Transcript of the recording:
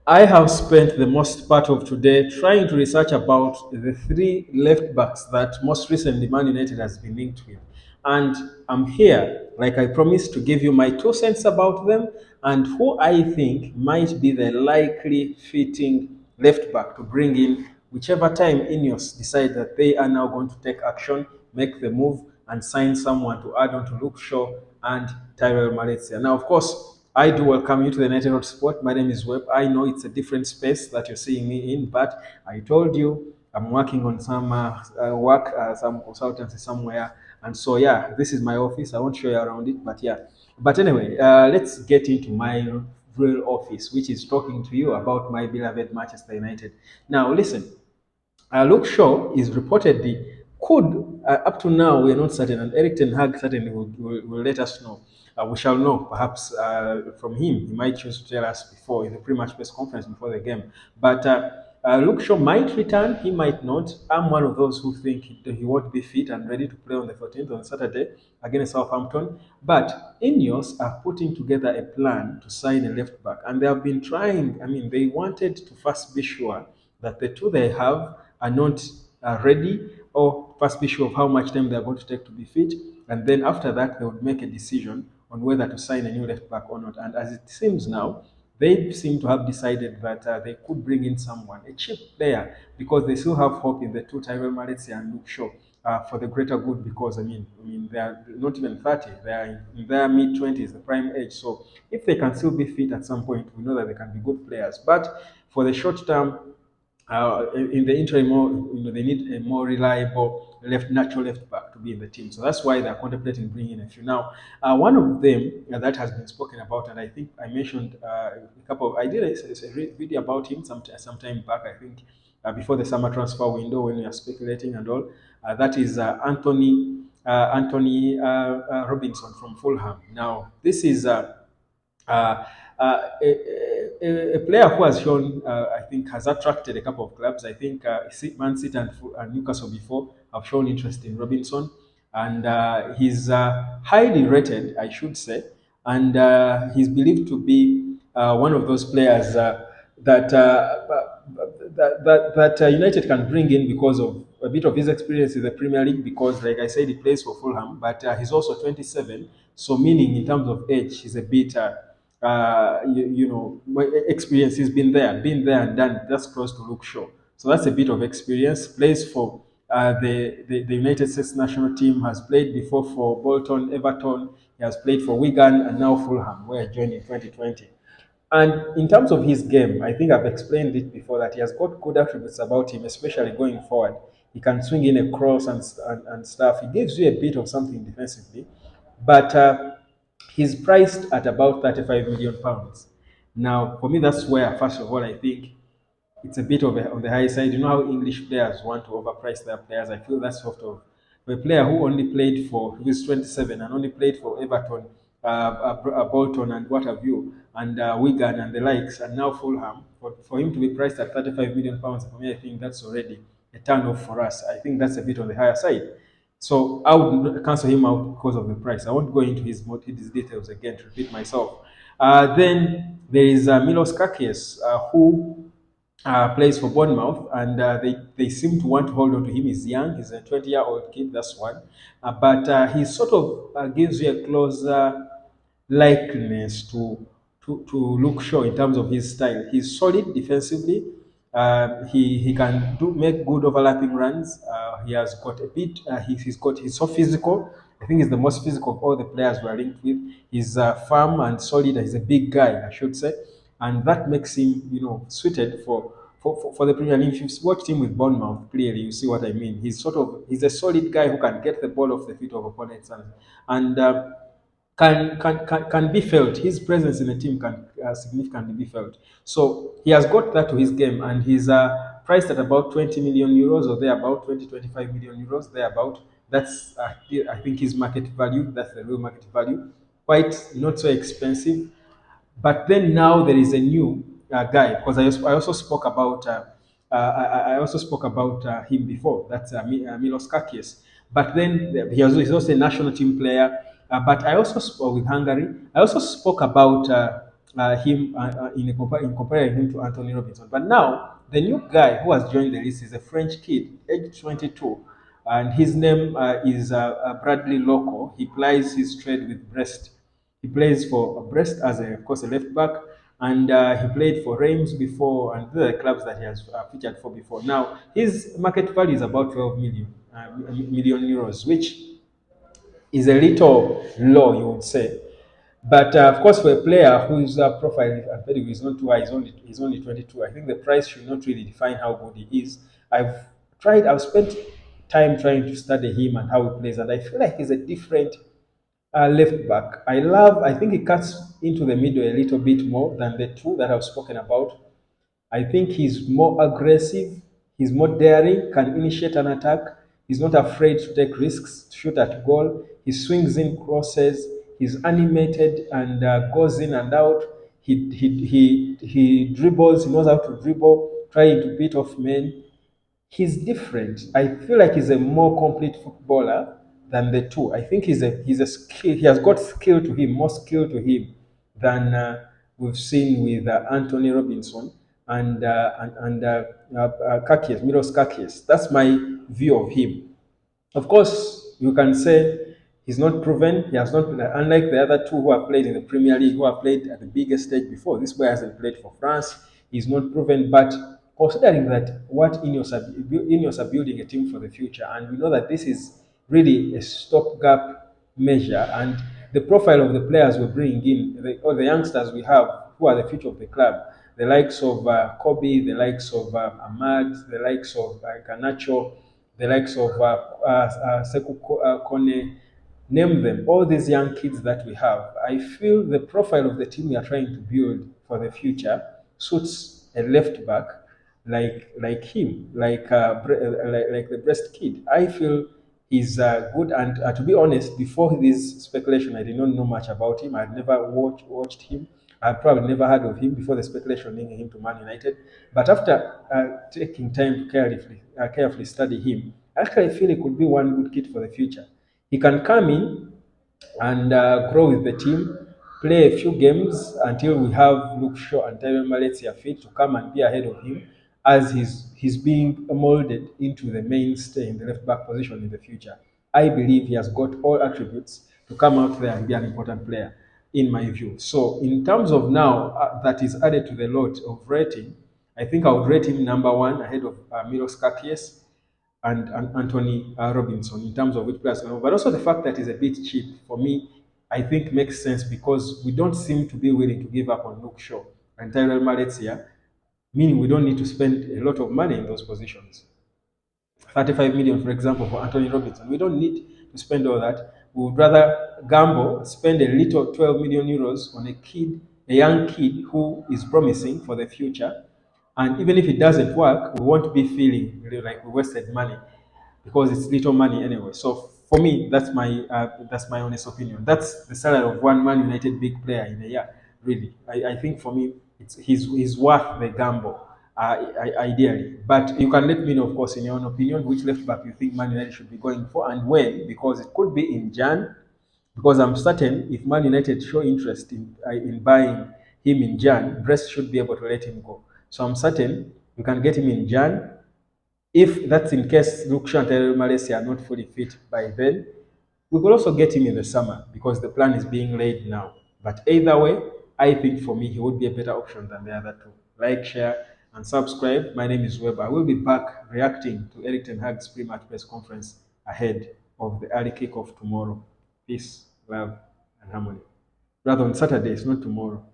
I have spent the most part of today trying to research about the three left backs that most recently Man United has been linked with. And I'm here, like I promised, to give you my 2 cents about them and who I think might be the likely fitting left back to bring in whichever time Ineos decide that they are now going to take action, make the move, and sign someone to add on to Luke Shaw and Tyrell Malaysia. Now, of course, I do welcome you to the United Sport. My name is Webb. I know it's a different space that you're seeing me in, but I told you I'm working on some work, some consultancy somewhere. And so, yeah, this is my office. I won't show you around it, but yeah. But anyway, let's get into my real office, which is talking to you about my beloved Manchester United. Now, listen, Luke Shaw is reportedly could up to now we are not certain, and Eric Ten Hag certainly will let us know. We shall know perhaps from him. He might choose to tell us before in the pre-match press conference before the game. But Luke Shaw might return. He might not. I'm one of those who think he won't be fit and ready to play on the 14th on Saturday against Southampton. But Ineos are putting together a plan to sign a left back, and they have been trying. I mean, they wanted to first be sure that the two they have are not ready, or first be sure of how much time they are going to take to be fit, and then after that they would make a decision on whether to sign a new left back or not. And as it seems now, they seem to have decided that they could bring in someone, a cheap player, because they still have hope in the two Tyrell Malaysia and Luke Shaw. For the greater good, because I mean, they are not even 30; they are in their mid 20s, the prime age. So if they can still be fit at some point, we know that they can be good players. But for the short term, in the interim, they need a more reliable natural left back to be in the team. So that's why they're contemplating bringing in a few. Now, one of them that has been spoken about, and I think I mentioned I did a video about him some time back, I think, before the summer transfer window when we are speculating and all. That is Anthony Robinson from Fulham. Now, this is uh, a player who has shown, I think, has attracted a couple of clubs. I think Man City and Newcastle before have shown interest in Robinson, and he's highly rated, I should say, and he's believed to be one of those players that. United can bring in because of a bit of his experience in the Premier League. Because, like I said, he plays for Fulham, but he's also 27. So, meaning in terms of age, he's a bit experience. He's been there and done. That's close to Luke Shaw. So that's a bit of experience. Plays for the United States national team. Has played before for Bolton, Everton. He has played for Wigan and now Fulham, where he joined in 2020. And in terms of his game, I think I've explained it before that he has got good attributes about him, especially going forward. He can swing in a cross and stuff. He gives you a bit of something defensively, but he's priced at about 35 million pounds. Now, for me, that's where, first of all, I think it's a bit of on the high side. You know how English players want to overprice their players. I feel that's sort of for a player who only played for, who is 27 and only played for Everton, Bolton, and what have you, and Wigan and the likes, and now Fulham. For him to be priced at 35 million pounds, for me, I think that's already a turn off for us. I think that's a bit on the higher side. So I would cancel him out because of the price. I won't go into his details again to repeat myself. Then there is Milos Kerkez, who plays for Bournemouth, and they seem to want to hold on to him. He's young, he's a 20-year-old kid, that's one. But he sort of gives you a closer likeness to Luke Shaw in terms of his style. He's solid defensively. He can make good overlapping runs. He has got a bit. He's so physical. I think he's the most physical of all the players we are linked with. He's firm and solid. He's a big guy, I should say, and that makes him, suited for the Premier League. If you've watched him with Bournemouth, clearly you see what I mean. He's a solid guy who can get the ball off the feet of opponents and can be felt. His presence in the team can significantly be felt. So he has got that to his game, and he's priced at about 20 million euros or thereabout, 20-25 million euros thereabout. That's I think his market value. That's the real market value. Quite not so expensive. But then now there is a new guy, because I also spoke about I also spoke about him before. That's Milos Kakis. But then he's also a national team player. But I also spoke with Hungary. I also spoke about in comparing him to Anthony Robinson. But now the new guy who has joined the list is a French kid, age 22, and his name is Bradley Locko. He plies his trade with Brest. He plays for Brest as, of course, a left back, and he played for Reims before, and the clubs that he has featured for before. Now his market value is about 12 million euros, which is a little low, you would say. But of course, for a player whose profile and pedigree is not too high, he's only 22. I think the price should not really define how good he is. I've spent time trying to study him and how he plays, and I feel like he's a different left back. I think he cuts into the middle a little bit more than the two that I've spoken about. I think he's more aggressive, he's more daring, can initiate an attack. He's not afraid to take risks, to shoot at goal. He swings in crosses. He's animated and goes in and out. He dribbles. He knows how to dribble, trying to beat off men. He's different. I feel like he's a more complete footballer than the two. I think he's a skill. He has got skill to him, more skill to him than we've seen with Anthony Robinson and Kerkez, Milos Kerkez. That's my view of him. Of course, you can say he's not proven. He has not, unlike the other two who have played in the Premier League, who have played at the biggest stage before. This boy hasn't played for France. He's not proven. But considering that what Ineos are building a team for the future, and we know that this is really a stopgap measure, and the profile of the players we're bringing in, or the youngsters we have, who are the future of the club, the likes of Kobe, the likes of Ahmad, the likes of Ganacho, the likes of Sekou Kone, name them, all these young kids that we have. I feel the profile of the team we are trying to build for the future suits a left back like him, like the Brest kid. I feel he's good, and to be honest, before this speculation, I did not know much about him. I had never watched him. I probably never heard of him before the speculation linking him to Man United. But after taking time to carefully study him, actually I feel he could be one good kid for the future. He can come in and grow with the team, play a few games until we have Luke Shaw and Tyrone Malaysia fit to come and be ahead of him as he's being molded into the mainstay in the left back position in the future. I believe he has got all attributes to come out there and be an important player, in my view. So, in terms of now that is added to the lot of rating, I think I would rate him number one ahead of Milos Kerkez and Anthony Robinson in terms of which players can. But also the fact that he's a bit cheap for me, I think makes sense because we don't seem to be willing to give up on Luke Shaw and Tyrell Malaysia, meaning we don't need to spend a lot of money in those positions. 35 million, for example, for Anthony Robinson. We don't need to spend all that. We would rather gamble, spend a little 12 million euros on a young kid who is promising for the future. And even if it doesn't work, we won't be feeling really like we wasted money because it's little money anyway. So for me, that's my honest opinion. That's the salary of one Man United big player in a year. Really, I think for me, he's worth the gamble. Ideally, but you can let me know, of course, in your own opinion, which left back you think Man United should be going for and when, because it could be in Jan. Because I'm certain if Man United show interest in buying him in Jan, Brest should be able to let him go. So I'm certain you can get him in Jan. If that's in case Luke Shaw and Malaysia are not fully fit by then, we could also get him in the summer because the plan is being laid now. But either way, I think for me he would be a better option than the other two. Like, share, and subscribe. My name is Weber. I will be back reacting to Eric Ten Hag's pre-match press conference ahead of the early kickoff tomorrow. Peace, love, and harmony. Rather on Saturday, it's not tomorrow.